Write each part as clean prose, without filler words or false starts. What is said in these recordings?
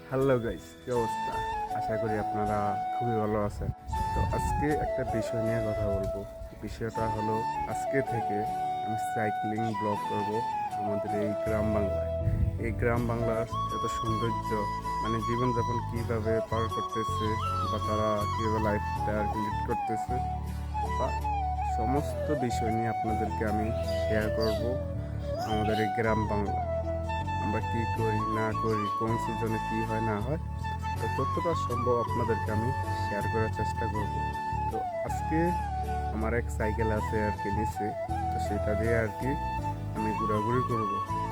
Hello guys, কি অবস্থা? আশা করি আপনারা খুবই ভালো আছেন। তো আজকে একটা বিষয় নিয়ে কথা বলবো। বিষয়টা হলো, আজকে থেকে আমি সাইক্লিং ব্লগ করব আমাদের এই গ্রাম বাংলায়। এই গ্রাম বাংলার এত সৌন্দর্য, মানে জীবনযাপন কিভাবে পার করতেছে বা তারা কীভাবে লাইফটা লিড করতেছে, বা সমস্ত বিষয় নিয়ে আপনাদেরকে আমি শেয়ার করব। আমাদের এই গ্রাম বাংলা আমরা কি করি না করি, কোন সিজনে কি হয় না হয়, তো যতটা সম্ভব আপনাদেরকে আমি শেয়ার করার চেষ্টা করব। তো আজকে আমার এক সাইকেল আছে আর কি নিচে, তো সেটা দিয়ে আর কি আমি ঘোরাঘুরি করব।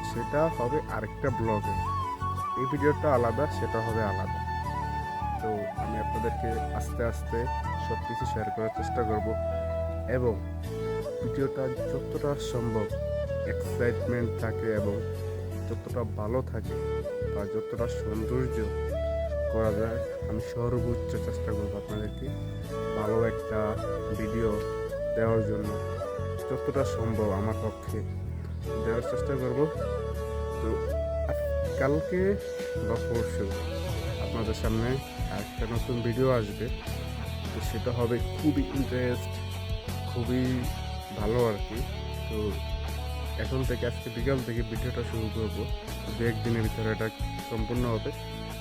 সেটা হবে আরেকটা ব্লগে। এই ভিডিওটা আলাদা, সেটা হবে আলাদা। তো আমি আপনাদেরকে আস্তে আস্তে সব কিছু শেয়ার করার চেষ্টা করব, এবং ভিডিওটা যতটা সম্ভব এক্সাইটমেন্ট থাকে এবং যতটা ভালো থাকে বা যতটা সৌন্দর্য করা যায়, আমি সর্বোচ্চ চেষ্টা করবো আপনাদেরকে ভালো একটা ভিডিও দেওয়ার জন্য। যতটা সম্ভব আমার পক্ষে দেওয়ার চেষ্টা করব। তো কালকে বা পরশু আপনাদের সামনে একটা নতুন ভিডিও আসবে। তো সেটা হবে খুবই খুবই ভালো আর কি। তো এখন থেকে আজকে বিকাল থেকে ভিডিওটা শুরু করব। দু একদিনের ভিতরে এটা সম্পূর্ণ হবে।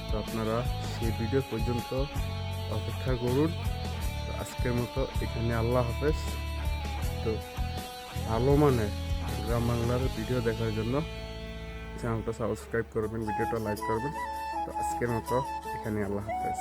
তো আপনারা সেই ভিডিও পর্যন্ত অপেক্ষা করুন। তো আজকের মতো এখানে আল্লাহ হাফেজ। তো ভালো মানে গ্রাম বাংলার ভিডিও দেখার জন্য চ্যানেলটা সাবস্ক্রাইব করবেন, ভিডিওটা লাইক করবেন। তো আজকের মতো এখানে আল্লাহ হাফেজ।